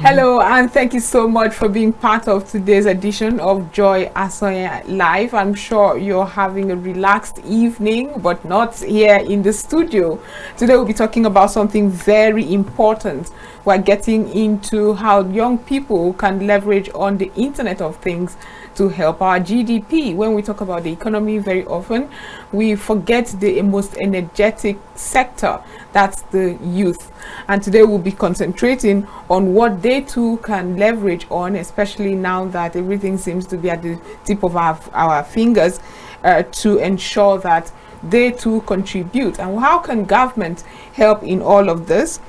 Hello, and thank you so much for being part of today's edition of Joy Asoya Live. I'm sure you're having a relaxed evening, but not here in the studio. Today we'll be talking about something very important. We're getting into how young people can leverage on the Internet of Things to help our GDP. When we talk about the economy, very often we forget the most energetic sector, that's the youth. And today we'll be concentrating on what they too can leverage on, especially now that everything seems to be at the tip of our fingers, to ensure that they too contribute. And how can government help in all of this?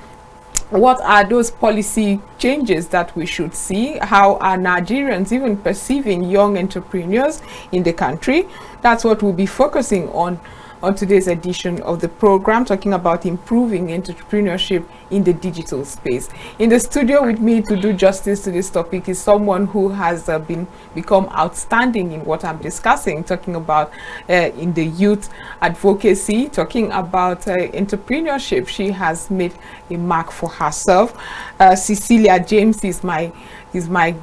What are those policy changes that we should see? How are Nigerians even perceiving young entrepreneurs in the country? That's what we'll be focusing on today's edition of the program, talking about improving entrepreneurship in the digital space. In the studio with me to do justice to this topic is someone who has become outstanding in what I'm discussing, talking about in the youth advocacy, talking about entrepreneurship. She has made a mark for herself. Cecilia James is my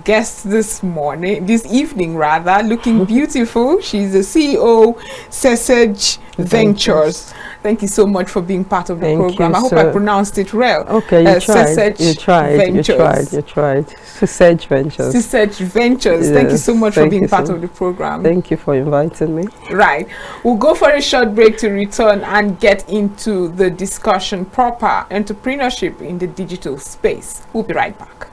guest this evening rather, looking beautiful. She's the CEO, Cecilia Ventures. Thank you so much for being part of the program. I hope I pronounced it well. Okay, you tried. You tried. Cecilia Ventures. Cecilia Ventures. Yes, thank you so much for being part of the program. Thank you for inviting me. Right. We'll go for a short break to return and get into the discussion proper, entrepreneurship in the digital space. We'll be right back.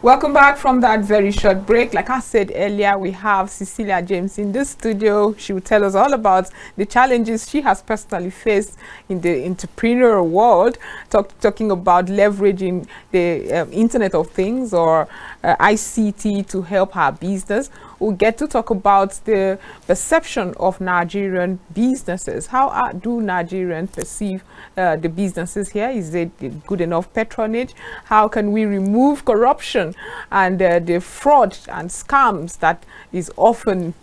Welcome back from that very short break. Like I said earlier, we have Cecilia James in the studio. She will tell us all about the challenges she has personally faced in the entrepreneurial world, talking about leveraging the Internet of Things or ICT to help her business. We'll get to talk about the perception of Nigerian businesses. How do Nigerians perceive the businesses here? Is it good enough patronage? How can we remove corruption and the fraud and scams that is often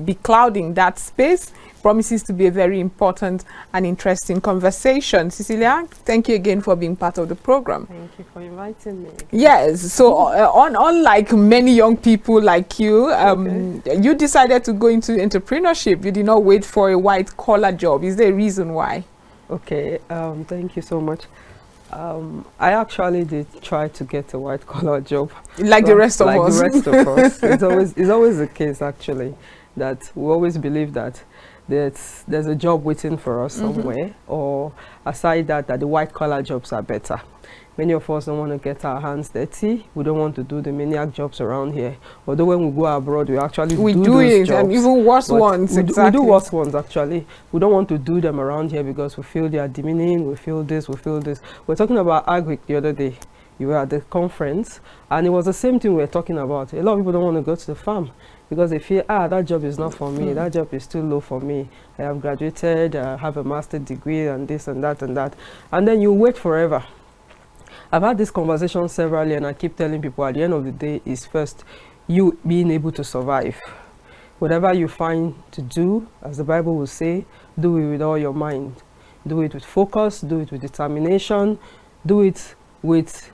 beclouding that space? Promises to be a very important and interesting conversation. Cecilia, thank you again for being part of the program. Thank you for inviting me. Yes, so unlike many young people like you, you decided to go into entrepreneurship. You did not wait for a white-collar job. Is there a reason why? Okay, thank you so much. I actually did try to get a white-collar job. Like the rest of us. Like the rest of us. It's always the case, actually, that we always believe that there's a job waiting for us somewhere, or aside that the white-collar jobs are better. Many of us don't want to get our hands dirty. We don't want to do the maniac jobs around here. Although when we go abroad, we actually do those jobs. And even worse ones. We do worse ones, actually. We don't want to do them around here because we feel they are demeaning. We feel this, we feel this. We're talking about agric the other day. You were at the conference, and it was the same thing we were talking about. A lot of people don't want to go to the farm because they feel, that job is not for me. That job is too low for me. I have graduated, I have a master's degree, and this and that and that. And then you wait forever. I've had this conversation severally, and I keep telling people at the end of the day is first you being able to survive. Whatever you find to do, as the Bible will say, do it with all your mind. Do it with focus, do it with determination, do it with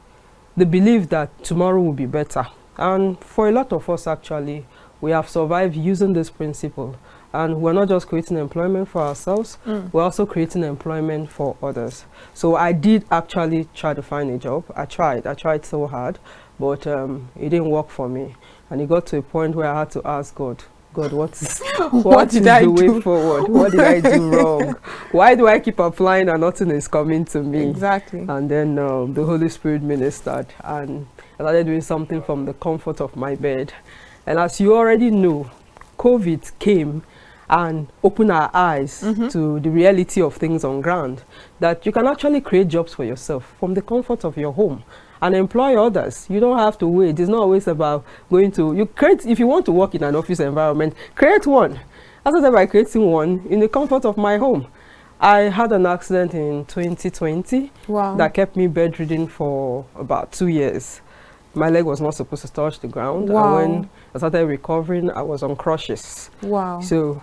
the belief that tomorrow will be better. And for a lot of us, actually, we have survived using this principle. And we're not just creating employment for ourselves, we're also creating employment for others. So I did actually try to find a job. I tried so hard, but it didn't work for me. And it got to a point where I had to ask God, what is the way forward? What did I do wrong? Why do I keep applying and nothing is coming to me? Exactly. And then the Holy Spirit ministered, and I started doing something from the comfort of my bed. And as you already know, COVID came and open our eyes to the reality of things on ground, that you can actually create jobs for yourself from the comfort of your home and employ others. You don't have to wait. It's not always about going to, if you want to work in an office environment, create one. I started by creating one in the comfort of my home. I had an accident in 2020 Wow. that kept me bedridden for about 2 years. My leg was not supposed to touch the ground. Wow. And when I started recovering, I was on crutches. Wow. So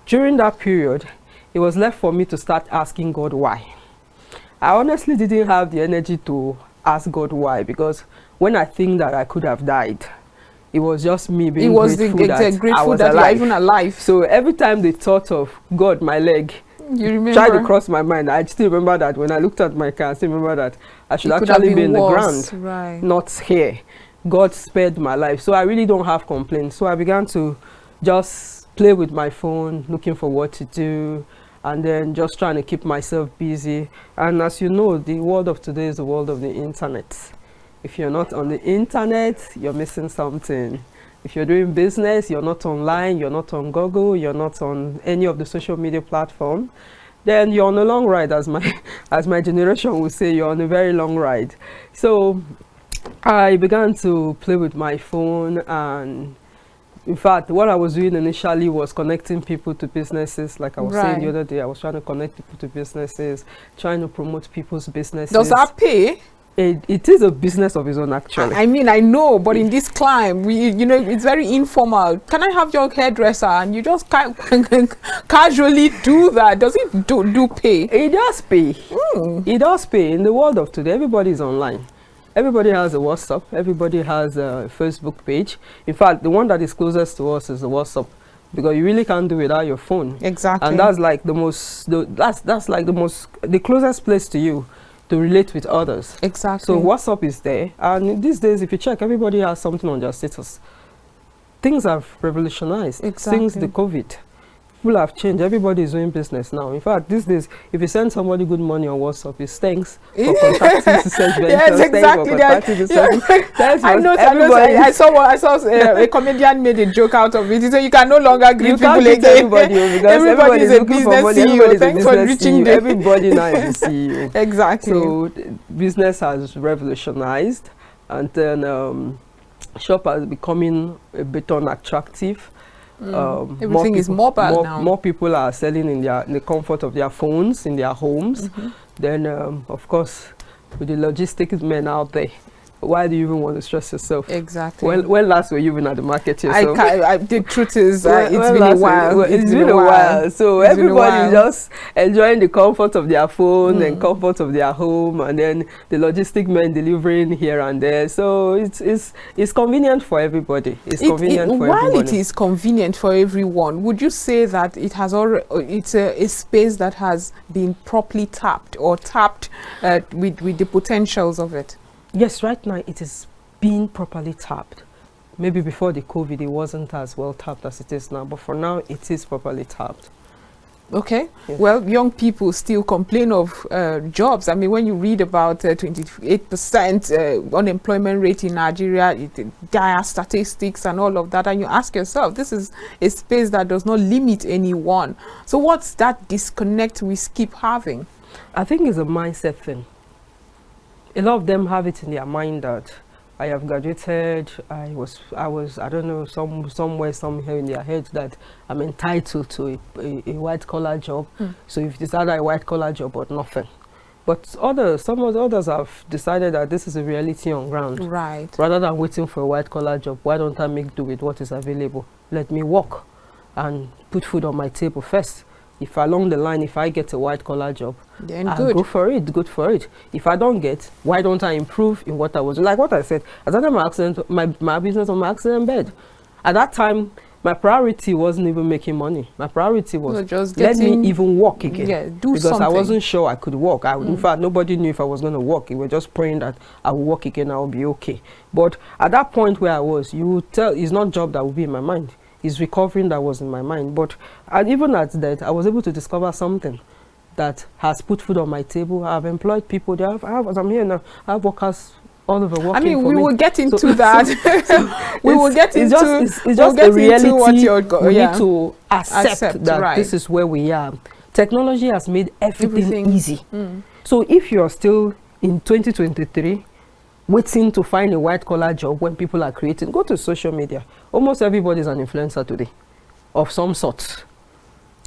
during that period, it was left for me to start asking God why. I honestly didn't have the energy to ask God why, because when I think that I could have died, it was just me being grateful that I was that alive. you are even alive. So every time the thought of God, my leg, You remember? tried to cross my mind, I still remember that when I looked at my car, I still remember that I should actually be in the ground, right, not here. God spared my life. So I really don't have complaints. So I began to just play with my phone, looking for what to do, and then just trying to keep myself busy. And as you know, the world of today is the world of the internet. If you're not on the internet, you're missing something. If you're doing business, you're not online, you're not on Google, you're not on any of the social media platform, then you're on a long ride, as my generation would say, you're on a very long ride. So I began to play with my phone, and in fact, what I was doing initially was connecting people to businesses. Like I was saying the other day, I was trying to connect people to businesses, trying to promote people's businesses. Does that pay? It is a business of its own, actually. I mean, I know, but in this climb, you know, it's very informal. Can I have your hairdresser? And you just casually do that. Does it do pay? It does pay. It does pay. In the world of today, everybody is online. Everybody has a WhatsApp. Everybody has a Facebook page. In fact, the one that is closest to us is the WhatsApp, because you really can't do it without your phone. Exactly. And that's like the closest place to you to relate with others. Exactly. So WhatsApp is there, and these days, if you check, everybody has something on their status. Things have revolutionized. Since the COVID, people have changed. Everybody is doing business now. In fact, these days, if you send somebody good money on WhatsApp, it's thanks for contacting Success Ventures. Yes, exactly. I saw a comedian made a joke out of it. So you can no longer greet people again. Everybody, because everybody is a business CEO. Thanks for reaching CEO. Everybody now is a CEO. Exactly. So business has revolutionized, and then shop is becoming a bit unattractive. Everything is mobile now. More people are selling in the comfort of their phones, in their homes. Then, of course, with the logistics men out there, why do you even want to stress yourself? Exactly. When last were you even at the market yourself? The truth is, it's been a while. It's been a while. So everybody is just enjoying the comfort of their phone and comfort of their home, and then the logistic men delivering here and there. So it's convenient for everybody. It's convenient for everybody. While it is convenient for everyone, would you say that it has it's a space that has been properly tapped with the potentials of it? Yes, right now it is being properly tapped. Maybe before the COVID, it wasn't as well tapped as it is now, but for now, it is properly tapped. Okay. Yes. Well, young people still complain of jobs. I mean, when you read about 28% unemployment rate in Nigeria, dire statistics and all of that, and you ask yourself, this is a space that does not limit anyone. So what's that disconnect we keep having? I think it's a mindset thing. A lot of them have it in their mind that I have graduated, I don't know, somewhere in their head that I'm entitled to a white collar job. So if it's either a white collar job or nothing. But some of the others have decided that this is a reality on ground. Right. Rather than waiting for a white collar job, why don't I make do with what is available? Let me work and put food on my table first. If along the line, if I get a white collar job, then good. Go for it, good for it. If I don't get, why don't I improve in what I was doing? Like what I said, I started my business on my accident bed. At that time, my priority wasn't even making money. My priority was just let me even walk again. Yeah, because something. I wasn't sure I could walk. In fact, nobody knew if I was going to walk. We were just praying that I will walk again, I will be okay. But at that point where I was, you would tell, it's not job that will be in my mind. It's recovering that was in my mind. But even at that, I was able to discover something that has put food on my table. I've employed people. As I'm here now, I have workers all over working. I mean, we will get into that. We will get into. It's just a reality. What you're we need to accept that this is where we are. Technology has made everything easy. So if you're still in 2023, waiting to find a white collar job when people are creating, go to social media. Almost everybody is an influencer today, of some sort.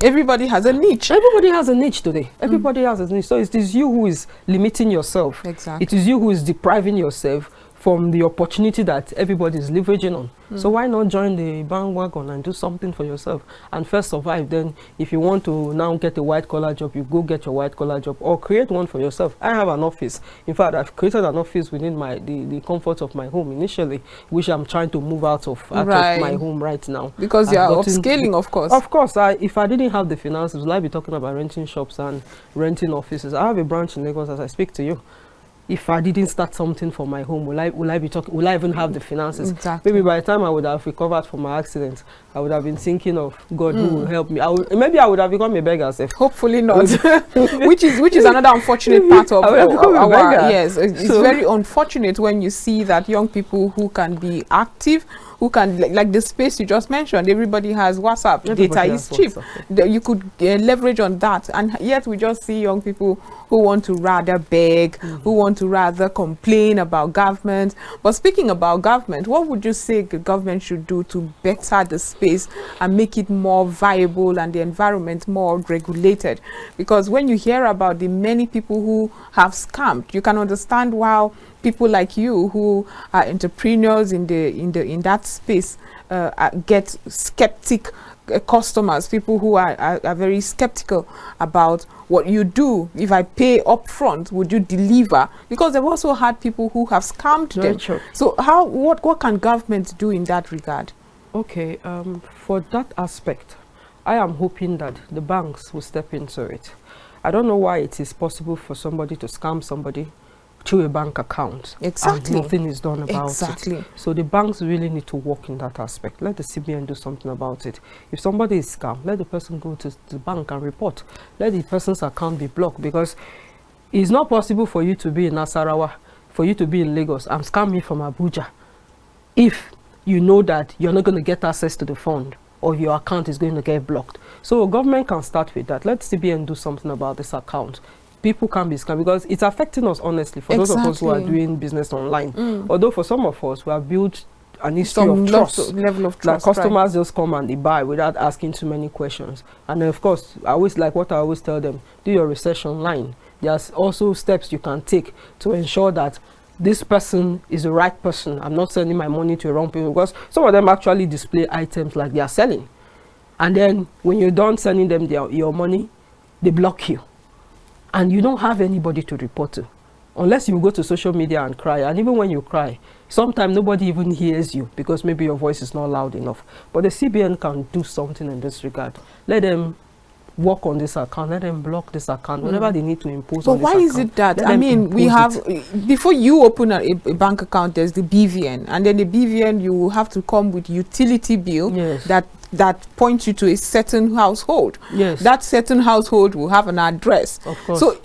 Everybody has a niche. Everybody has a niche today. Everybody has a niche. So it is you who is limiting yourself. Exactly. It is you who is depriving yourself from the opportunity that everybody is leveraging on. So why not join the bandwagon and do something for yourself and first survive? Then if you want to now get a white collar job, you go get your white collar job or create one for yourself. I have an office. In fact, I've created an office within the comfort of my home initially, which I'm trying to move out of my home right now. Because you are upscaling, of course. Of course. If I didn't have the finances, would I be talking about renting shops and renting offices? I have a branch in Lagos as I speak to you. If I didn't start something for my home, will I even have the finances? Exactly. Maybe by the time I would have recovered from my accident, I would have been thinking of God who will help me. Maybe I would have become a beggar. Hopefully not. which is another unfortunate part of our yes. It's very unfortunate when you see that young people who can be active, who can like the space you just mentioned. Everybody has WhatsApp. Data is cheap. You could leverage on that, and yet we just see young people who want to rather beg, who want to rather complain about government. But speaking about government, what would you say the government should do to better the space and make it more viable and the environment more regulated? Because when you hear about the many people who have scammed, you can understand why people like you who are entrepreneurs in that space get skeptic customers, people who are very skeptical about what you do. If I pay upfront, would you deliver? Because they've also had people who have scammed them. True. So what can government do in that regard? Okay, for that aspect, I am hoping that the banks will step into it. I don't know why it is possible for somebody to scam somebody through a bank account. Exactly. And nothing is done about it. So the banks really need to work in that aspect. Let the CBN do something about it. If somebody is scammed, let the person go to the bank and report. Let the person's account be blocked, because it's not possible for you to be in Nasarawa, for you to be in Lagos and scam me from Abuja if you know that you're not going to get access to the fund or your account is going to get blocked. So government can start with that. Let CBN do something about this account. People can be scammed because it's affecting us, honestly, for those of us who are doing business online. Although for some of us, we have built an history of trust. Level of trust. Like customers just come and they buy without asking too many questions. And then of course, I always tell them, do your research online. There's also steps you can take to ensure that this person is the right person. I'm not sending my money to the wrong people, because some of them actually display items like they are selling. And then when you're done sending them your money, they block you. And you don't have anybody to report to, unless you go to social media and cry. And even when you cry, sometimes nobody even hears you because maybe your voice is not loud enough. But the CBN can do something in this regard. Let them work on this account. Let them block this account whenever they need to impose on this account. But why is it that, I mean, we have, before you open a bank account, there's the BVN. And then the BVN, you will have to come with utility bill that points you to a certain household. Yes. That certain household will have an address. Of course. So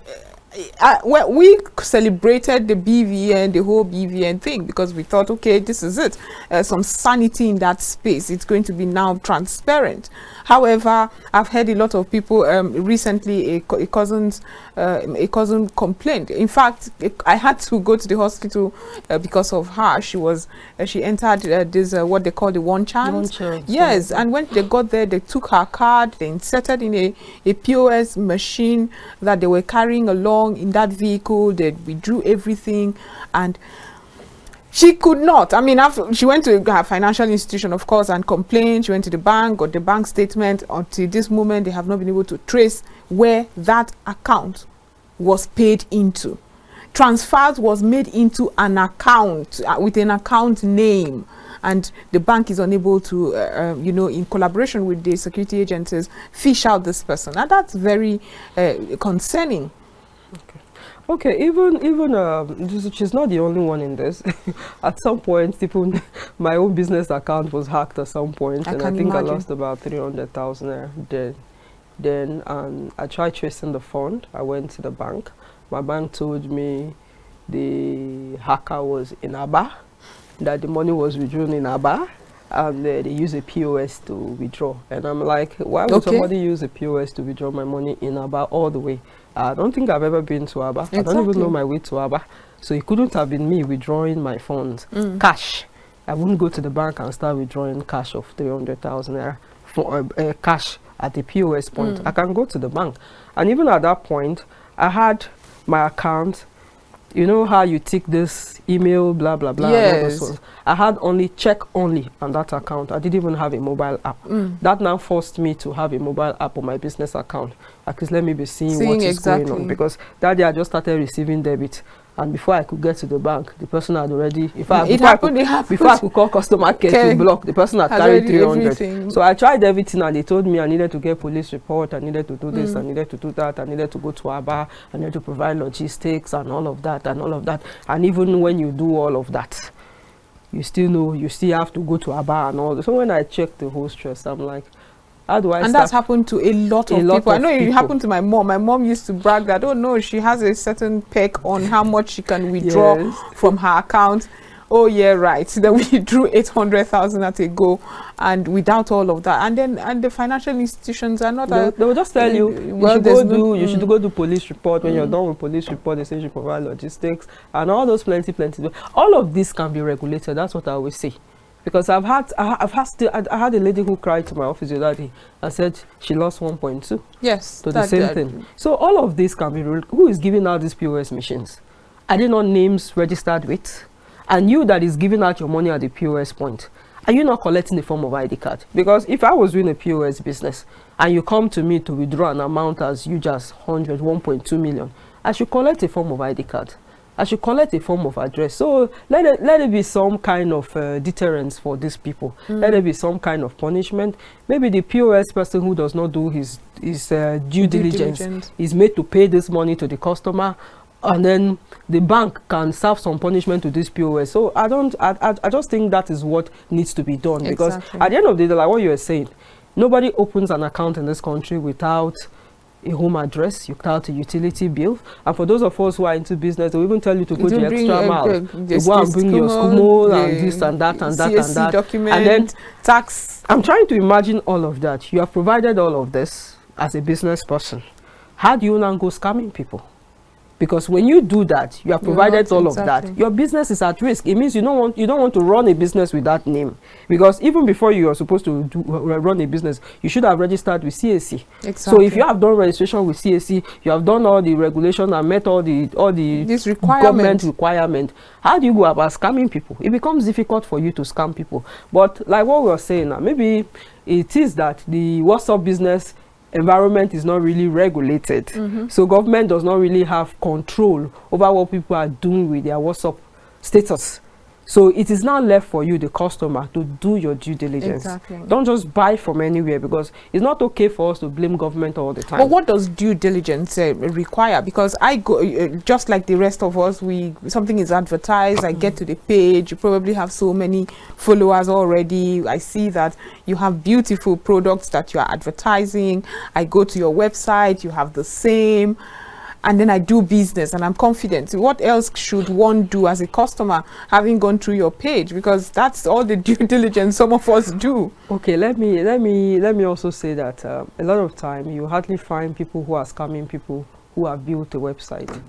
well, we celebrated the BVN, the whole BVN thing, because we thought, okay, this is it. Some sanity in that space. It's going to be now transparent. However, I've heard a lot of people recently, a cousin complained. In fact, I had to go to the hospital because of her. She entered this what they call the one chance. Yes, and when they got there, they took her card, they inserted in a POS machine that they were carrying along in that vehicle. They withdrew everything, and she could not. I mean, after she went to her financial institution, of course, and complained. She went to the bank, got the bank statement. Until this moment, they have not been able to trace where that account was paid into. Transfers was made into an account with an account name, and the bank is unable to, in collaboration with the security agencies, fish out this person. And that's very concerning. Okay, even she's not the only one in this. At some point, my own business account was hacked at some point, and I think I lost about 300,000 Then I tried tracing the fund. I went to the bank. My bank told me the hacker was in Aba, that the money was withdrawn in Aba, and they use a POS to withdraw. And I'm like, why would somebody use a POS to withdraw my money in Aba all the way? I don't think I've ever been to Aba. Exactly. I don't even know my way to Aba. So it couldn't have been me withdrawing my funds, cash. I wouldn't go to the bank and start withdrawing cash of 300,000 naira for cash at the POS point. I can go to the bank. And even at that point, I had my account. You know how you tick this email, blah, blah, blah. Yes. I had only check only on that account. I didn't even have a mobile app. That now forced me to have a mobile app on my business account. At least let me be seeing what is going on. Because that day I just started receiving debit. And before I could get to the bank, the person had already, before I could call customer care to block, the person had carried 300. Everything. So I tried everything and they told me I needed to get police report, I needed to do this, I needed to do that, I needed to go to Aba, I needed to provide logistics and all of that and all of that. And even when you do all of that, you still know, you still have to go to Aba and all that. So when I checked the whole stress, I'm like, how do I and that's happened to a lot of people. I know it happened to my mom. My mom used to brag that, oh no, she has a certain peg on how much she can withdraw from her account. Oh yeah, right. Then we drew 800,000 at a go, and without all of that, and the financial institutions are not. They will just tell you, you should go do police report. When you're done with police report, they say you should provide logistics and all those plenty. All of this can be regulated. That's what I always say. Because I had a lady who cried to my office the other day and said she lost 1.2. Yes. To the same thing. So all of this can be who is giving out these POS machines? Are they not names registered with? And you that is giving out your money at the POS point, are you not collecting the form of ID card? Because if I was doing a POS business and you come to me to withdraw an amount as huge as 1.2 million, I should collect a form of ID card. I should collect a form of address. So let it be some kind of deterrence for these people. Let it be some kind of punishment. Maybe the POS person who does not do his due diligence is made to pay this money to the customer, and then the bank can serve some punishment to this POS. So I just think that is what needs to be done. Because at the end of the day, like what you were saying, nobody opens an account in this country without a home address, without a utility bill. And for those of us who are into business, they will even tell you to go the extra mile, to go and bring your SCUMO and this and that and that and that. Document, and then tax. I'm trying to imagine all of that. You have provided all of this as a business person. How do you now go scamming people? Because when you do that, you have provided all of that. Your business is at risk. It means you don't want to run a business with that name. Because even before you are supposed to run a business, you should have registered with CAC. So if you have done registration with CAC, you have done all the regulation and met all the government requirement. How do you go about scamming people? It becomes difficult for you to scam people. But like what we were saying now, maybe it is that the WhatsApp business environment is not really regulated. So government does not really have control over what people are doing with their WhatsApp status. So it is now left for you, the customer, to do your due diligence. Don't just buy from anywhere, because it's not okay for us to blame government all the time. But what does due diligence require? Because I go, just like the rest of us, something is advertised, I get to the page, you probably have so many followers already. I see that you have beautiful products that you are advertising. I go to your website, you have the same. And then I do business and I'm confident. What else should one do as a customer having gone through your page? Because that's all the due diligence some of us do. Okay, let me also say that a lot of time you hardly find people who are scamming people who have built a website.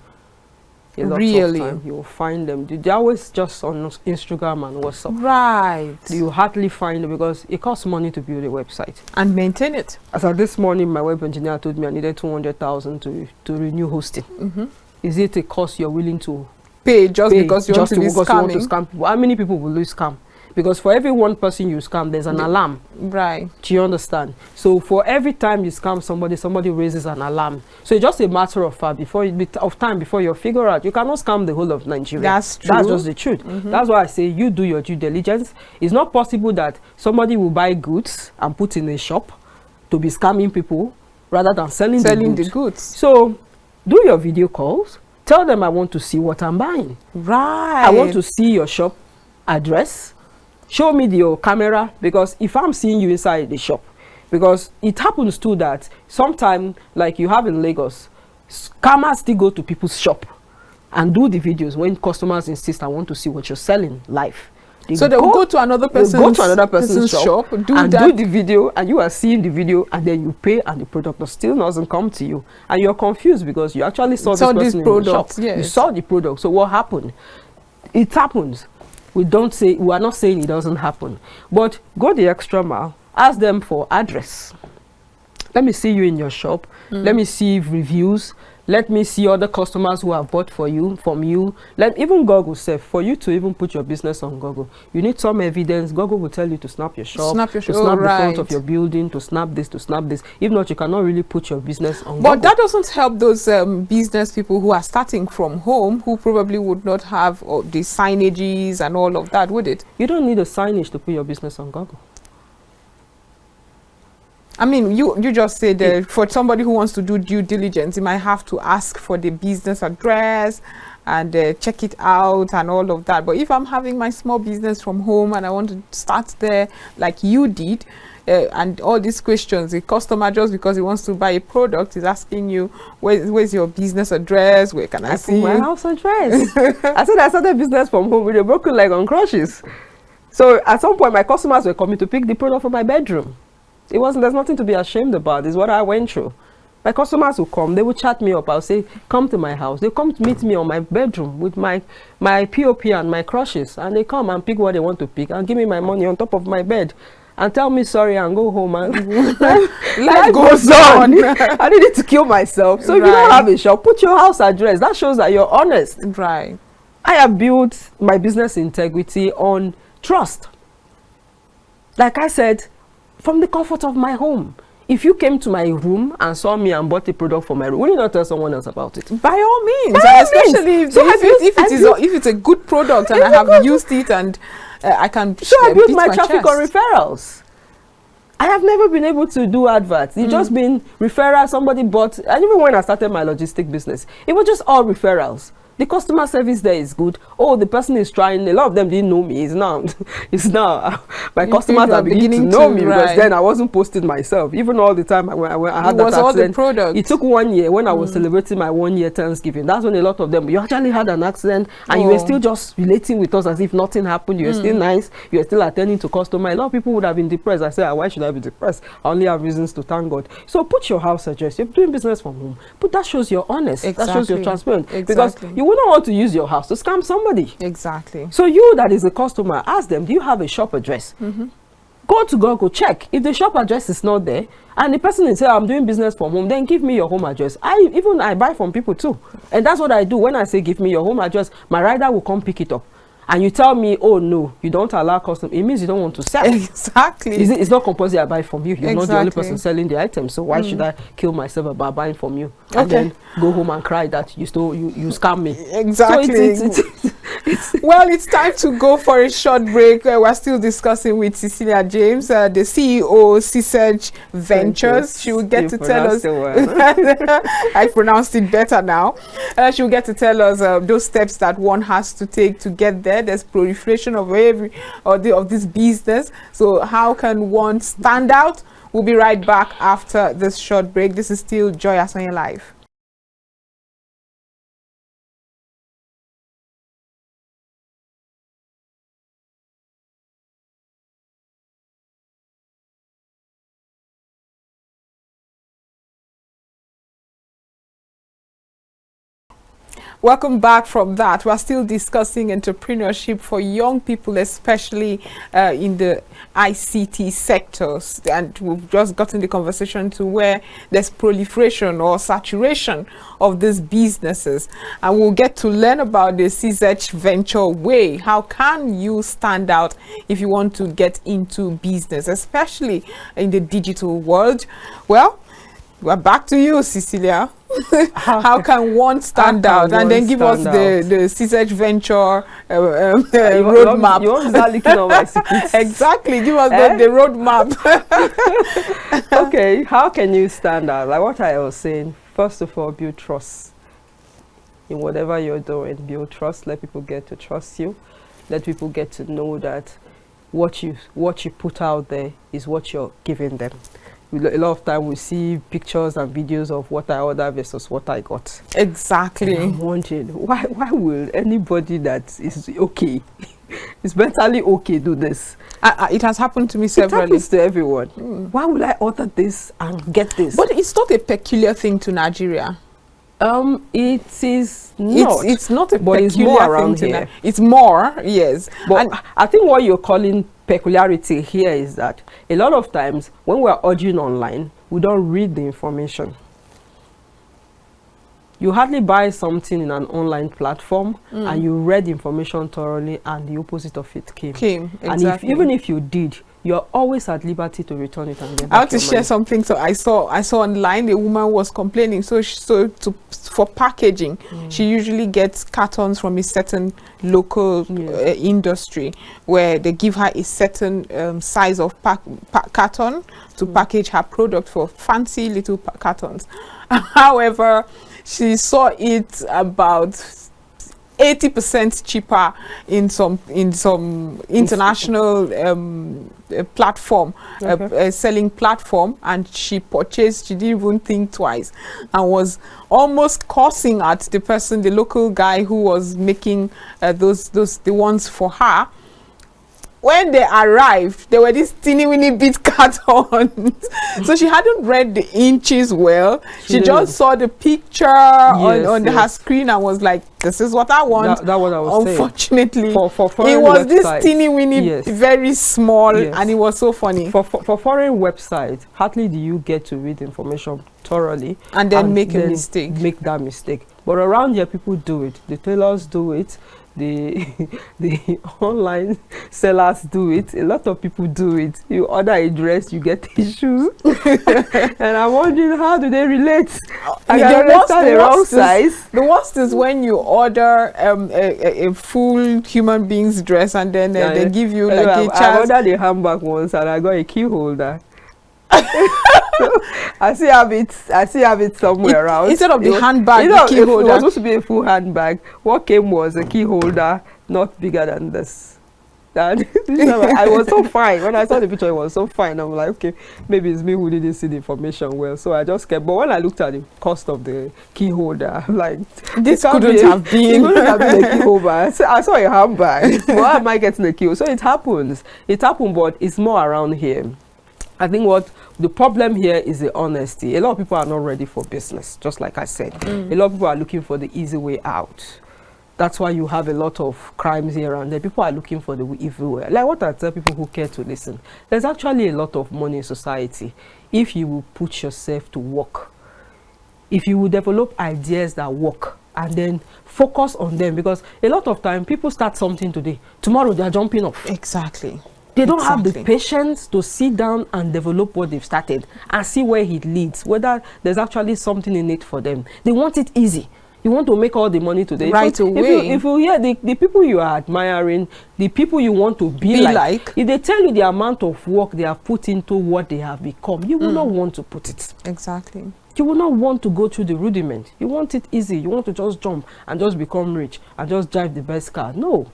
Really? Of time you will find them. They're always just on Instagram and WhatsApp. Right. You hardly find them because it costs money to build a website and maintain it. As of this morning, my web engineer told me I needed 200,000 to renew hosting. Is it a cost you're willing to pay because you want to scam people? How many people will you scam? Because for every one person you scam, there's an alarm. Right. Do you understand? So for every time you scam somebody raises an alarm. So it's just a matter of time before you figure out. You cannot scam the whole of Nigeria. That's true. That's just the truth. That's why I say you do your due diligence. It's not possible that somebody will buy goods and put in a shop to be scamming people rather than selling the goods. So do your video calls. Tell them I want to see what I'm buying. Right. I want to see your shop address. Show me your camera, because if I'm seeing you inside the shop, because it happens too that sometimes, like you have in Lagos, scammers still go to people's shop and do the videos when customers insist, I want to see what you're selling live. So they will go to another person's shop, do the video, and you are seeing the video, and then you pay, and the product still doesn't come to you, and you're confused because you actually saw this person in the shop. Yes. You saw the product. So what happened? It happens. We are not saying it doesn't happen, but go the extra mile Ask them for address. Let me see you in your shop. Let me see reviews. Let me see other customers who have bought from you. Let even Google say, for you to even put your business on Google, you need some evidence. Google will tell you to snap your shop, to snap the front of your building, to snap this, to snap this. If not, you cannot really put your business on Google. But that doesn't help those business people who are starting from home, who probably would not have the signages and all of that, would it? You don't need a signage to put your business on Google. I mean, you just said for somebody who wants to do due diligence, you might have to ask for the business address and check it out and all of that. But if I'm having my small business from home and I want to start there like you did, and all these questions, the customer, just because he wants to buy a product, is asking you, where's your business address? Where can I see my house address? I said I started business from home with a broken leg on crutches. So at some point, my customers were coming to pick the product from my bedroom. There's nothing to be ashamed about. It's what I went through. My customers will come, they will chat me up. I'll say, come to my house. They come to meet me on my bedroom with my POP and my crushes. And they come and pick what they want to pick and give me my money on top of my bed and tell me sorry and go home. And life goes on. I needed to kill myself. So if you don't have a shop, put your house address. That shows that you're honest. Right. I have built my business integrity on trust. Like I said, from the comfort of my home. If you came to my room and saw me and bought a product for my room, will you not tell someone else about it? By all means. By especially means. So if it's a good product and I have used it and I can. So I built my traffic on referrals. I have never been able to do adverts. It's just been referrals, somebody bought. And even when I started my logistic business, it was just all referrals. The customer service there is good. Oh, the person is trying. A lot of them didn't know me. It's now my customers are beginning to know me, because then I wasn't posting myself. Even all the time when I had that accident, all the products. It took 1 year when I was celebrating my 1 year Thanksgiving. That's when a lot of them, you actually had an accident and you were still just relating with us as if nothing happened. You were still nice. You were still attending to customers. A lot of people would have been depressed. I said, why should I be depressed? I only have reasons to thank God. So put your house address. You're doing business from home. But that shows you're honest. Exactly. That shows you're transparent. Exactly. Because you wouldn't want to use your house to scam somebody. Exactly. So you that is a customer, ask them, do you have a shop address? Go to Google, check. If the shop address is not there and the person is saying, I'm doing business from home, then give me your home address. I buy from people too. And that's what I do. When I say give me your home address, my rider will come pick it up. And you tell me, oh no, you don't allow custom. It means you don't want to sell. Exactly. It's not compulsory I buy from you. You're not the only person selling the item. So why should I kill myself about buying from you? And then go home and cry that you scam me. Exactly. So well, it's time to go for a short break. We're still discussing with Cecilia James, the CEO, Cecilia Ventures. She will get to tell us. I pronounced it better now. She will get to tell us those steps that one has to take to get there. There's proliferation of of this business. So how can one stand out? We'll be right back after this short break. This is still Joy Asonye Live. Welcome back from that. We're still discussing entrepreneurship for young people, especially in the ICT sectors. And we've just gotten the conversation to where there's proliferation or saturation of these businesses. And we'll get to learn about the CZ Venture way. How can you stand out if you want to get into business, especially in the digital world? Well, we're back to you, Cecilia. How can one stand out? And then give us the CZ Venture roadmap. You want to start leaking all my secrets? Exactly. Give us the roadmap. Okay, how can you stand out? Like what I was saying, first of all, build trust. In whatever you're doing, build trust. Let people get to trust you. Let people get to know that what you put out there is what you're giving them. A lot of time we see pictures and videos of what I ordered versus what I got. Exactly. And I'm wondering, why will anybody that is okay, is mentally okay, do this? It has happened to me severally. It happens to everyone. Why will I order this and get this? But it's not a peculiar thing to Nigeria. It is not. It's not a but it's peculiar more thing around to here. know. It's more, yes. But And I think what you're calling peculiarity here is that a lot of times when we're ordering online, we don't read the information. You hardly buy something in an online platform and you read the information thoroughly, and the opposite of it came. exactly. And even if you did, you're always at liberty to return it and get I back want to your share money. something. So I saw online a woman was complaining. So for packaging, she usually gets cartons from a certain local industry where they give her a certain size of carton to package her product for fancy little cartons. However, she saw it about 80% cheaper in some international platform, selling platform, and she purchased. She didn't even think twice, and was almost cursing at the person, the local guy who was making the ones for her. When they arrived, there were these teeny weeny bit cartons. So she hadn't read the inches well. She just saw the picture on her screen and was like, this is what I want. That what I was Unfortunately, saying. For it was this teeny weeny, very small, and it was so funny. For foreign websites, hardly do you get to read information thoroughly and then make a mistake. Make that mistake. But around here, people do it. The tailors do it. The online sellers do it. A lot of people do it. You order a dress, you get issues. And I'm wondering, how do they relate? The wrong size. The worst is when you order a full human being's dress, and then they give you like a chance. I ordered a handbag once and I got a key holder. I still have it somewhere around. Instead of the handbag, the key holder. It was supposed to be a full handbag. What came was a key holder, not bigger than this. And I was so fine. When I saw the picture, it was so fine. I'm like, okay, maybe it's me who didn't see the information well. So I just kept. But when I looked at the cost of the key holder, I'm like, this couldn't have been. It couldn't have been a key holder. I saw a handbag. Why am I getting a key holder? So it happens. It happened, but it's more around here. I think what the problem here is the honesty. A lot of people are not ready for business, just like I said. A lot of people are looking for the easy way out. That's why you have a lot of crimes here and there. People are looking for the evil way. Like what I tell people who care to listen, there's actually a lot of money in society if you will put yourself to work. If you will develop ideas that work and then focus on them, because a lot of time people start something today, tomorrow they are jumping off. Exactly. They don't have the patience to sit down and develop what they've started and see where it leads, whether there's actually something in it for them. They want it easy. You want to make all the money today. Right away. If you hear the people you are admiring, the people you want to be like, if they tell you the amount of work they have put into what they have become, you will not want to put it. Exactly. You will not want to go through the rudiment. You want it easy. You want to just jump and just become rich and just drive the best car. No.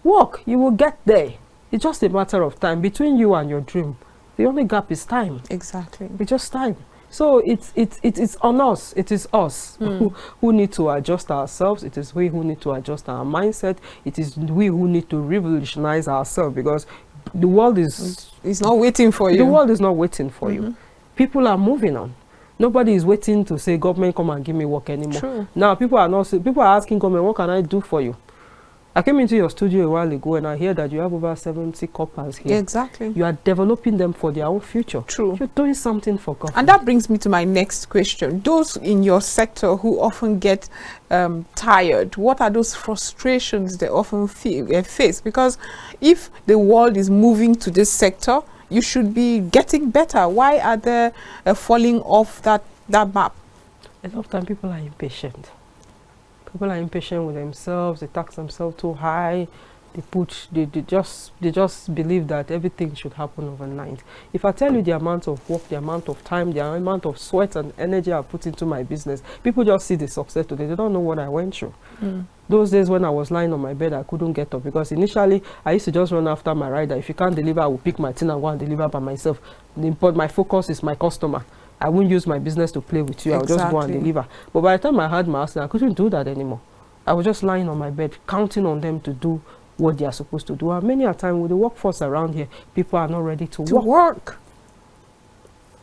Work. You will get there. It's just a matter of time between you and your dream. The only gap is time. Exactly. It's just time. So it's on us. It is us who need to adjust ourselves. It is we who need to adjust our mindset. It is we who need to revolutionize ourselves, because the world is not waiting for you. The world is not waiting for you. People are moving on. Nobody is waiting to say, government, come and give me work anymore. True. Now people are asking government, what can I do for you? I came into your studio a while ago and I hear that you have over 70 coppers here. Yeah, exactly. You are developing them for their own future. True. You're doing something for government. And that brings me to my next question. Those in your sector who often get tired, what are those frustrations they often face? Because if the world is moving to this sector, you should be getting better. Why are they falling off that map? A lot of time people are impatient. People are impatient with themselves. They tax themselves too high. They just believe that everything should happen overnight. If I tell you the amount of work, the amount of time, the amount of sweat and energy I put into my business, people just see the success today. They don't know what I went through. Those days when I was lying on my bed, I couldn't get up, because initially I used to just run after my rider. If you can't deliver, I will pick my thing and go and deliver by myself. But my focus is my customer. I won't use my business to play with you. I'll just go and deliver. But by the time I had my accident, I couldn't do that anymore. I was just lying on my bed, counting on them to do what they are supposed to do. And many a time with the workforce around here, people are not ready to work.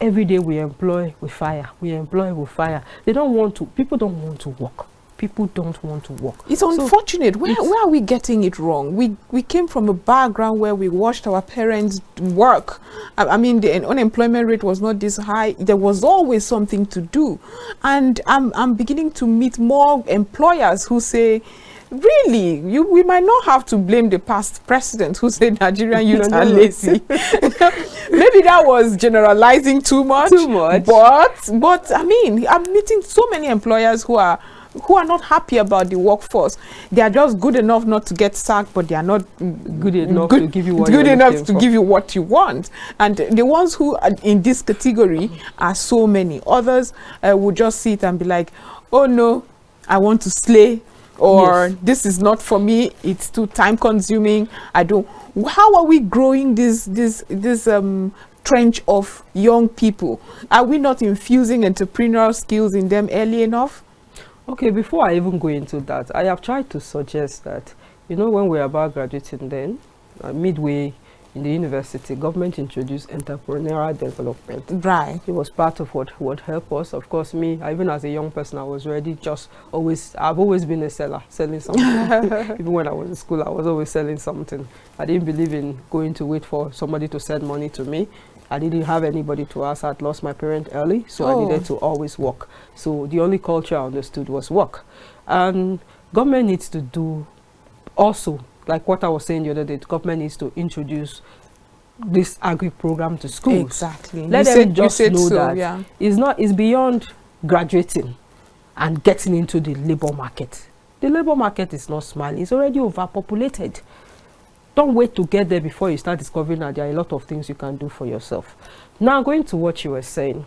every day we employ, we fire. We employ, we fire. They don't want to, people don't want to work. People don't want to work. It's unfortunate. Where are we getting it wrong? We came from a background where we watched our parents work. I mean, the unemployment rate was not this high. There was always something to do. And I'm beginning to meet more employers who say, really, we might not have to blame the past president who said Nigerian youth are lazy. Maybe that was generalizing too much. But I mean, I'm meeting so many employers who are not happy about the workforce. They are just good enough not to get sacked, but they are not good enough to give you what give you what you want. And the ones who are in this category are so many. Others would just sit and be like, oh no, I want to slay, or this is not for me, it's too time consuming. How are we growing this trench of young people? Are we not infusing entrepreneurial skills in them early enough? Okay, before I even go into that, I have tried to suggest that, you know, when we were about graduating then, midway in the university, government introduced entrepreneurial development. Right. It was part of what would help us. Of course, me, even as a young person, I was ready, I've always been a seller, selling something. Even when I was in school, I was always selling something. I didn't believe in going to wait for somebody to send money to me. I didn't have anybody to ask. I'd lost my parent early, so I needed to always work. So the only culture I understood was work. And government needs to do also, like what I was saying the other day, the government needs to introduce this agri program to schools. Exactly. Let them just know that it's beyond graduating and getting into the labor market. The labor market is not smiling. It's already overpopulated. Don't wait to get there before you start discovering that there are a lot of things you can do for yourself. Now, going to what you were saying,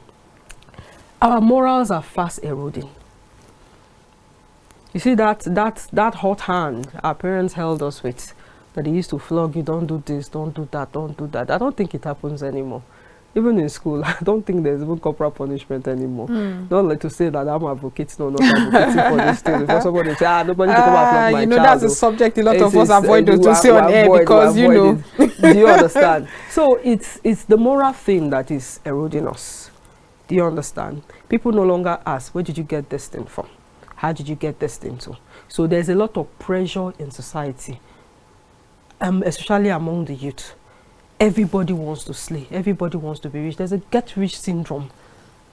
our morals are fast eroding. You see that hot hand our parents held us with, that they used to flog you, don't do this, don't do that, don't do that. I don't think it happens anymore. Even in school, I don't think there's even corporal punishment anymore. Not like to say that I'm advocating or not advocating for this thing. Before somebody say, nobody to come and flog my child. That's a subject a lot of us avoid to say on air because, do you understand? So it's the moral thing that is eroding us. Do you understand? People no longer ask, where did you get this thing from? How did you get this thing to? So there's a lot of pressure in society, especially among the youth. Everybody wants to slay. Everybody wants to be rich. There's a get-rich syndrome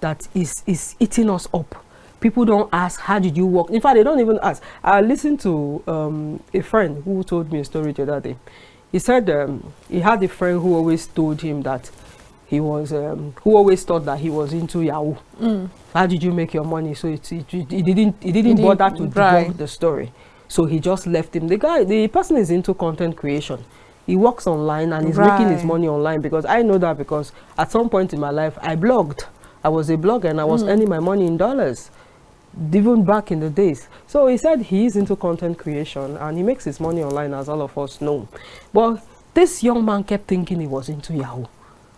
that is eating us up. People don't ask, how did you work? In fact, they don't even ask. I listened to a friend who told me a story the other day. He said he had a friend who always told him that he was, who always thought that he was into Yahoo. How did you make your money? So he didn't bother to debunk the story. So he just left him. The person is into content creation. He works online and he's making his money online, because I know that because at some point in my life, I blogged. I was a blogger and I was earning my money in dollars, even back in the days. So he said he's into content creation and he makes his money online, as all of us know. But this young man kept thinking he was into Yahoo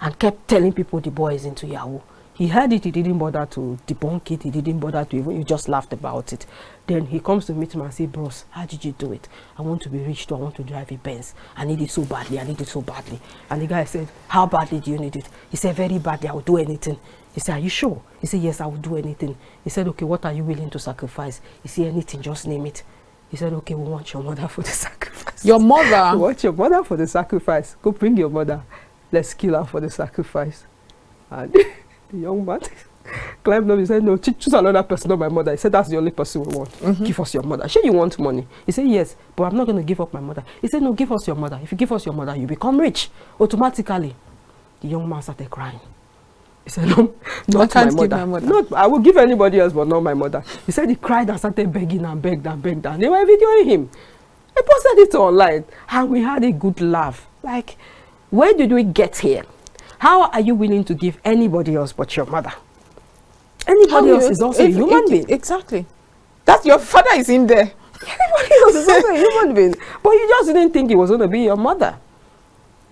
and kept telling people the boy is into Yahoo. He heard it, he didn't bother to debunk it, he didn't bother to even, he just laughed about it. Then he comes to meet him and say, bros, how did you do it? I want to be rich too, I want to drive a Benz. I need it so badly, I need it so badly. And the guy said, how badly do you need it? He said, very badly, I will do anything. He said, are you sure? He said, yes, I will do anything. He said, okay, what are you willing to sacrifice? He said, anything, just name it. He said, okay, we want your mother for the sacrifice. Your mother? We want your mother for the sacrifice. Go bring your mother. Let's kill her for the sacrifice. And the young man climbed up. He said, no, choose another person, not my mother. He said, that's the only person we want. Give us your mother. Sure, you want money? He said, yes, but I'm not going to give up my mother. He said, no, give us your mother. If you give us your mother, you become rich automatically. The young man started crying. He said, no, not my mother. Not, I will give anybody else, but not my mother. He said he cried and started begging and begged and begged. And they were videoing him. They posted it online. And we had a good laugh. Like, where did we get here? How are you willing to give anybody else but your mother? Anybody else is also a human being. Exactly. That's your father is in there. Anybody else is also a human being. But you just didn't think it was going to be your mother.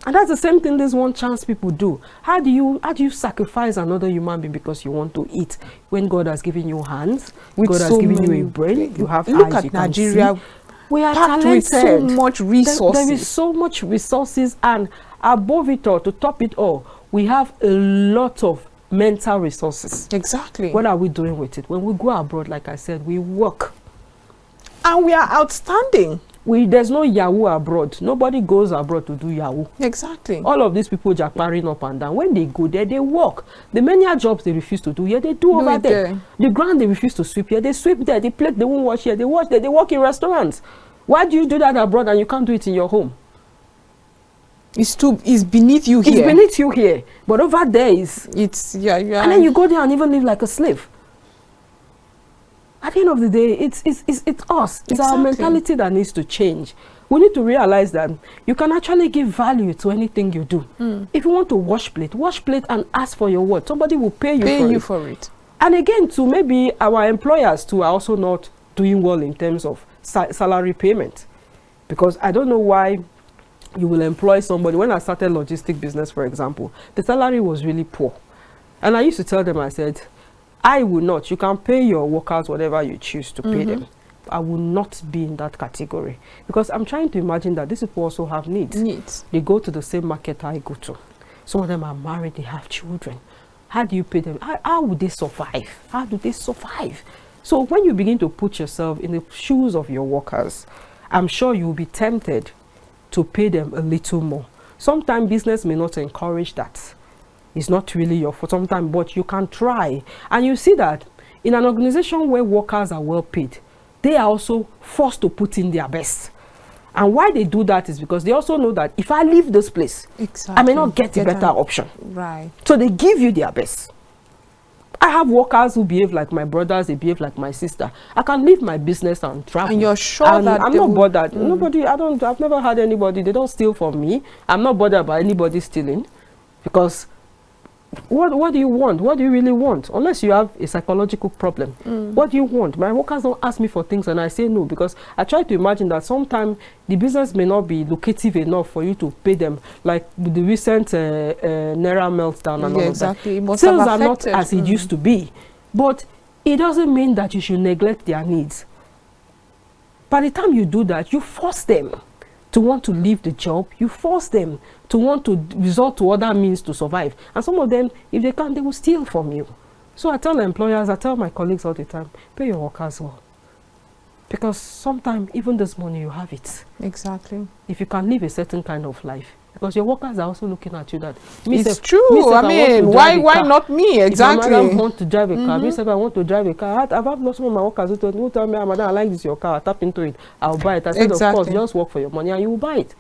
And that's the same thing these one chance people do. How do you sacrifice another human being because you want to eat when God has given you hands, God has given you a brain, you have look eyes, at you Nigeria. can see. We are Packed with so much resources. There is so much resources, and above it all, to top it all, we have a lot of mental resources. Exactly. What are we doing with it? When we go abroad, like I said, we work. And we are outstanding. There's no Yahoo abroad. Nobody goes abroad to do Yahoo. Exactly. All of these people are carrying up and down. When they go there, they work. The many jobs they refuse to do here, they do over there. The ground they refuse to sweep here, they sweep there. The plate they won't wash here, they wash there. They work in restaurants. Why do you do that abroad and you can't do it in your home? It's beneath you here. It's beneath you here. But over there yeah. And then you go there and even live like a slave. At the end of the day, it's us. It's our mentality that needs to change. We need to realize that you can actually give value to anything you do. If you want to wash plate and ask for your word. Somebody will pay you for it. And again, too, maybe our employers too are also not doing well in terms of salary payment. Because I don't know why you will employ somebody. When I started logistic business, for example, the salary was really poor. And I used to tell them, I said, I will not. You can pay your workers whatever you choose to pay them. I will not be in that category. Because I'm trying to imagine that these people also have needs. They go to the same market I go to. Some of them are married, they have children. How do you pay them? How would they survive? How do they survive? So when you begin to put yourself in the shoes of your workers, I'm sure you'll be tempted to pay them a little more. Sometimes business may not encourage that. It's not really your fault sometimes, but you can try. And you see that in an organization where workers are well paid, they are also forced to put in their best. And why they do that is because they also know that if I leave this place, I may not get a better option. Right. So they give you their best. I have workers who behave like my brothers, they behave like my sister. I can leave my business and travel. And you're sure that I'm not bothered. Nobody, I've never had anybody, they don't steal from me. I'm not bothered by anybody stealing. Because what do you want? What do you really want? Unless you have a psychological problem. What do you want? My workers don't ask me for things and I say no, because I try to imagine that sometimes the business may not be lucrative enough for you to pay them, like the recent Naira meltdown and all of that. Sales are not as it used to be, but it doesn't mean that you should neglect their needs. By the time you do that, you force them to want to leave the job. You force them to want to resort to other means to survive. And some of them, if they can't, they will steal from you. So I tell employers, I tell my colleagues all the time, pay your workers well. Because sometimes, even this money, you have it. Exactly. If you can live a certain kind of life. Because your workers are also looking at you that... It's true. I mean, why not me? Exactly. If my madam want to drive a car, if I want to drive a car, I've lost some of my workers who tell me, madam, I like this your car, I tap into it, I'll buy it. I said, of course, just work for your money and you will buy it.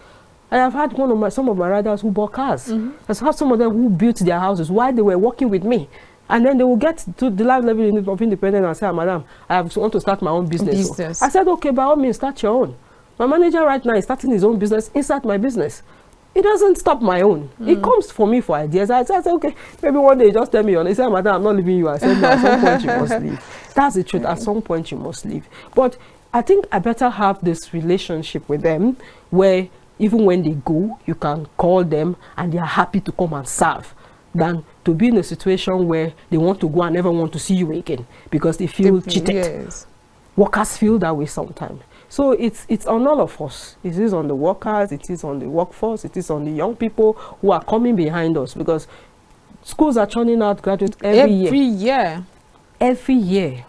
I have had some of my riders who bought cars. I've had some of them who built their houses while they were working with me. And then they will get to the life level of independence and say, madam, I want to start my own business. So I said, okay, by all means, start your own. My manager right now is starting his own business inside my business. It doesn't stop my own. It comes for me for ideas. I said, okay, maybe one day just tell me, he said, madam, I'm not leaving you. I said, no, at some point you must leave. That's the truth. At some point you must leave. But I think I better have this relationship with them where even when they go, you can call them and they are happy to come and serve, than to be in a situation where they want to go and never want to see you again because they feel cheated. Yes. Workers feel that way sometimes. So it's on all of us. It is on the workers, it is on the workforce, it is on the young people who are coming behind us, because schools are churning out graduates every year. Every year.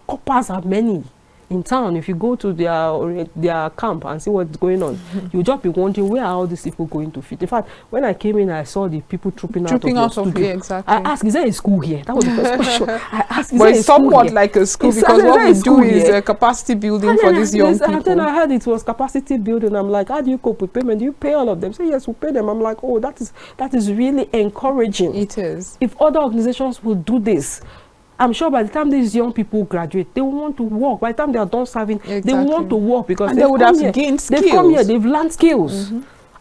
Coppers are many in town. If you go to their camp and see what's going on, you'll just be wondering, where are all these people going to fit? In fact, when I came in, I saw the people trooping out of here. Exactly. I asked, is there a school here? That was the first question. I asked, but it's somewhat like a school, because what we do is a capacity building for these young people. And then I heard it was capacity building. I'm like, how do you cope with payment? Do you pay all of them? Say, yes, we pay them. I'm like, oh, that is really encouraging. It is. If other organizations will do this, I'm sure by the time these young people graduate, they will want to work. By the time they are done serving, they will want to work, because they would have gained skills. They've come here, they've learned skills.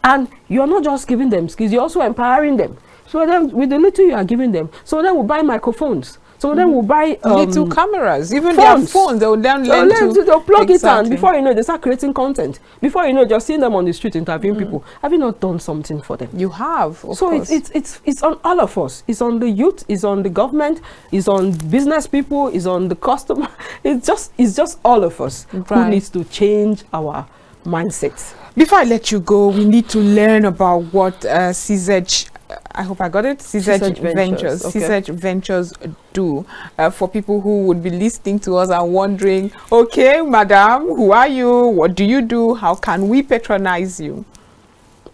And you're not just giving them skills, you're also empowering them. So then, with the little you are giving them, so then we'll buy microphones. So then we'll buy little cameras, even their phones. They will then learn to they'll plug it in. Before you know, they start creating content. Before you know, just seeing them on the street interviewing people. Have you not done something for them? You have. So it's on all of us. It's on the youth. It's on the government. It's on business people. It's on the customer. It's just all of us who needs to change our mindset. Before I let you go, we need to learn about what CZ I hope I got it. Cecilia Ventures. Okay. Cecilia Ventures do. For people who would be listening to us and wondering, okay, madam, who are you? What do you do? How can we patronize you?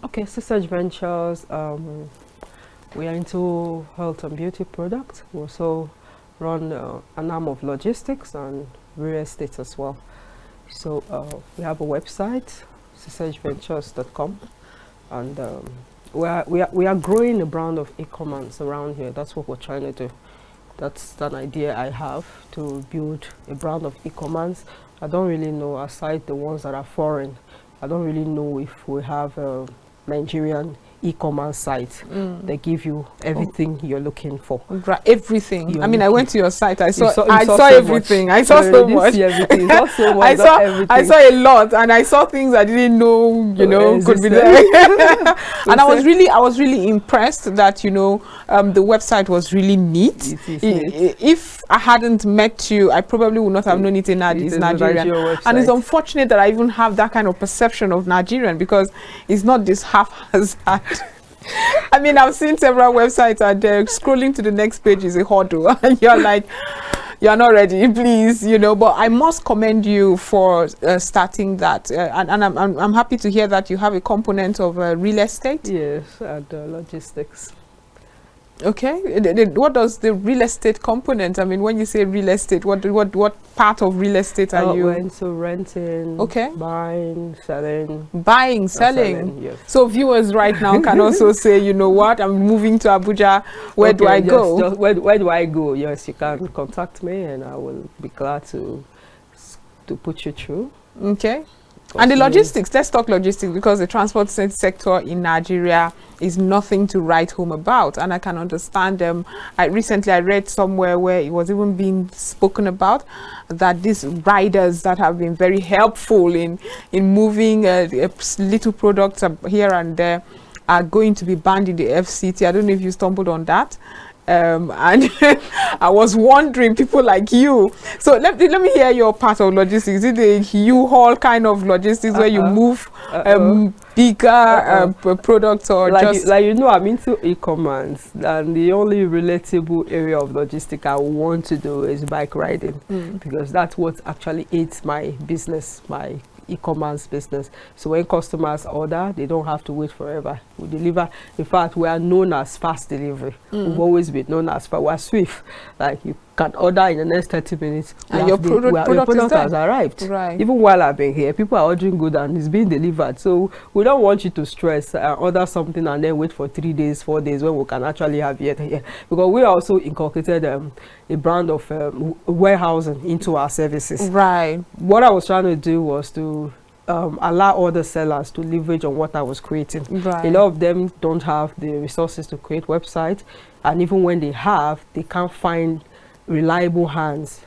Okay, Cecilia Ventures. We are into health and beauty products. We also run an arm of logistics and real estate as well. So we have a website, ceciliaventures.com, and we are growing a brand of e-commerce around here. That's what we're trying to do. That's an idea I have, to build a brand of e-commerce. I don't really know, aside the ones that are foreign, I don't really know if we have a Nigerian e-commerce site. They give you everything you're looking for. Right, everything. I mean, I went to your site. I saw so everything. Much. I saw so much. Everything. So much. I saw a lot, and I saw things I didn't know, could be there. And I was really impressed that the website was really neat. If I hadn't met you, I probably would not have known it's Nigerian. And it's unfortunate that I even have that kind of perception of Nigerian, because it's not this haphazard. I mean, I've seen several websites and scrolling to the next page is a hurdle, and you're like, you're not ready, please, but I must commend you for starting that, and I'm happy to hear that you have a component of real estate. Yes, and logistics. Okay, what does the real estate component? I mean, when you say real estate, what part of real estate are you? So renting, okay, buying, selling. Buying, selling. Yes. So viewers right now can also say, you know what, I'm moving to Abuja. Where do I go? Where do I go? Yes, you can contact me, and I will be glad to put you through. Okay. And the logistics, let's talk logistics, because the transport sector in Nigeria is nothing to write home about, and I can understand them. Recently I read somewhere where it was even being spoken about that these riders that have been very helpful in moving little products here and there are going to be banned in the FCT. I don't know if you stumbled on that. And I was wondering, people like you. So let me hear your part of logistics. Is it a U-Haul kind of logistics where you move bigger products, or I'm into e-commerce, and the only relatable area of logistics I want to do is bike riding, because that's what actually aids my business, my e-commerce business. So when customers order, they don't have to wait forever. We deliver. In fact, we are known as fast delivery. We've always been known as fast. We're swift. Like, you can order in the next 30 minutes, and your product has arrived. Right. Even while I've been here, people are ordering good and it's being delivered. So we don't want you to stress order something and then wait for 3 days, 4 days, when we can actually have it here. Because we also inculcated a brand of warehousing into our services. Right. What I was trying to do was to allow other sellers to leverage on what I was creating. Right. A lot of them don't have the resources to create websites, and even when they have, they can't find reliable hands.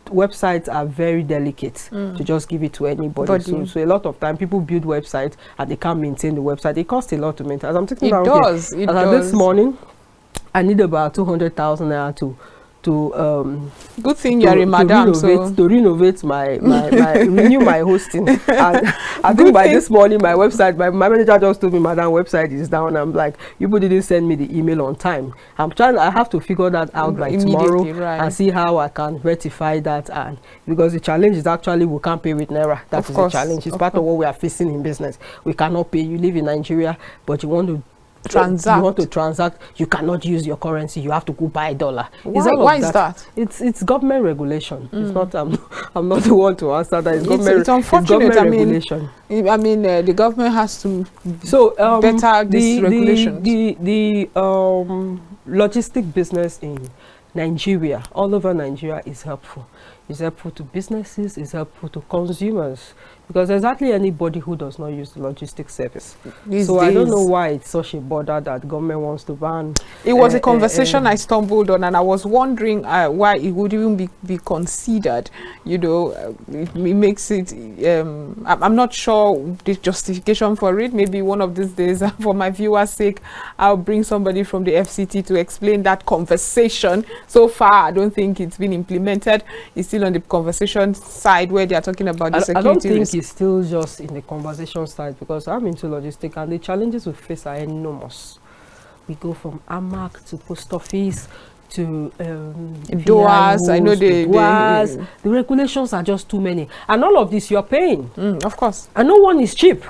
Websites are very delicate to just give it to anybody. So a lot of time people build websites and they can't maintain the website. It costs a lot to maintain. As I'm thinking about this morning, I need about 200,000 naira good thing you're a madam, to renovate my renew my hosting. And I think by this morning my website, my manager just told me, madam, website is down. I'm like, you didn't send me the email on time. I have to figure that out by tomorrow, and see how I can rectify that. And because the challenge is actually we can't pay with naira. That is the challenge. It's part of what we are facing in business. We cannot pay. You live in Nigeria, but you want to transact, you cannot use your currency. You have to go buy dollar. Why is that? It's government regulation. It's not I'm not the one to answer that. It's unfortunate. Regulation. I mean the government has to better this regulation. The logistic business in Nigeria, all over Nigeria, is helpful. It's helpful to businesses, it's helpful to consumers, because there's hardly anybody who does not use the logistics service. I don't know why it's such a bother that government wants to ban. It was a conversation I stumbled on, and I was wondering why it would even be considered. It makes it, I'm not sure the justification for it. Maybe one of these days, for my viewers' sake, I'll bring somebody from the FCT to explain that conversation. So far, I don't think it's been implemented. It's still on the conversation side where they are talking about the security risk. I don't think it's still just in the conversation side, because I'm into logistics and the challenges we face are enormous. We go from AMAC to post office to doors. I know the regulations are just too many, and all of this you're paying. Of course. And no one is cheap.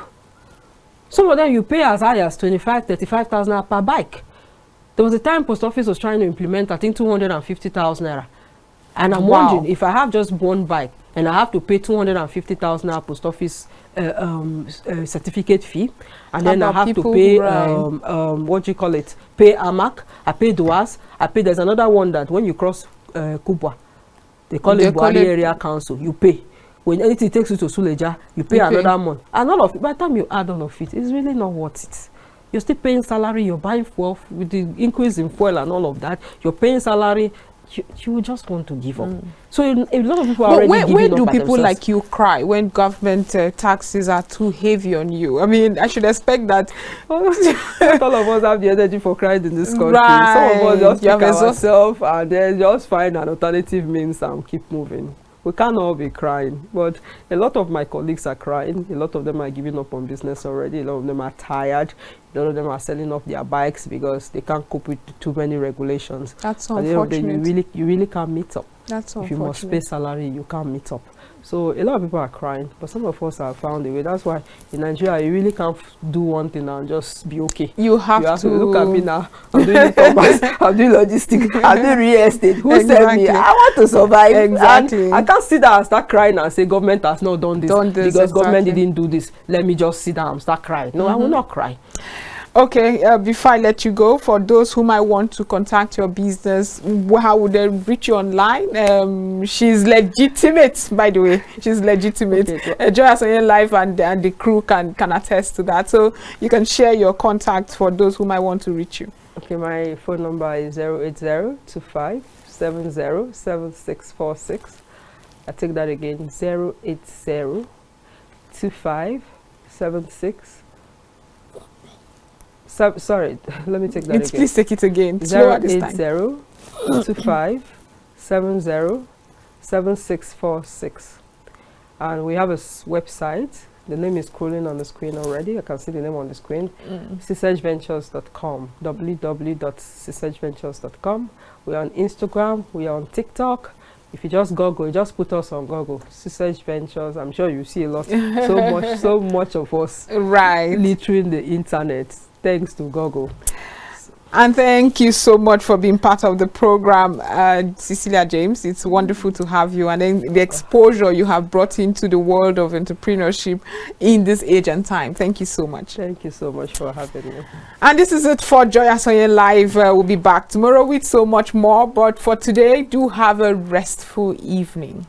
Some of them you pay as high as 25,000-35,000 per bike. There was a time post office was trying to implement, I think, 250,000 naira. And I'm wondering, if I have just one bike and I have to pay 250,000 naira post office certificate fee, and then I have to pay what do you call it? Pay AMAC, I pay DOAS, I pay. There's another one that when you cross Kubwa, they call it Buhari Area Council. You pay. When anything takes you to Suleja, you pay another month. And all of it, by the time you add all of it, it's really not worth it. You're still paying salary, you're buying fuel with the increase in fuel and all of that. You're paying salary, you just want to give up. So a lot of people are already giving up. Where do people like you cry when government taxes are too heavy on you? I mean, I should expect that. Not all of us have the energy for crying in this country. Some of us just pick ourselves and then just find an alternative means and keep moving. We can't all be crying, but a lot of my colleagues are crying. A lot of them are giving up on business already. A lot of them are tired. A lot of them are selling off their bikes because they can't cope with too many regulations. That's unfortunate. You really can't meet up. That's unfortunate. If you must pay salary, you can't meet up. So a lot of people are crying, but some of us have found a way. That's why in Nigeria, you really can't do one thing and just be okay. You have to look at me now. I'm doing e-commerce, I'm doing logistics, I'm doing real estate. Who said me? I want to survive. Exactly. And I can't sit down and start crying and say government has not done this because government didn't do this. Let me just sit down and start crying. No, I will not cry. Okay, before I let you go, for those who might want to contact your business, how would they reach you online? She's legitimate, by the way. She's legitimate. Okay, Joy Asonye Life and the crew can attest to that. So you can share your contacts for those who might want to reach you. Okay, my phone number is 08025707646. I take that again, 0802576. Sorry, let me take that again. Please take it again. Slower this time. 08025707646. And we have a website. The name is scrolling on the screen already. I can see the name on the screen. CSHVentures.com. www.csventures.com. We're on Instagram. We are on TikTok. If you just Google, just put us on Google, CSH Ventures. I'm sure you see a lot, so much of us littering the internet, thanks to Google. And thank you so much for being part of the program, Cecilia James. It's wonderful to have you, and then the exposure you have brought into the world of entrepreneurship in this age and time. Thank you so much. Thank you so much for having me. And this is it for Joy Asonye Live. We'll be back tomorrow with so much more, but for today, do have a restful evening.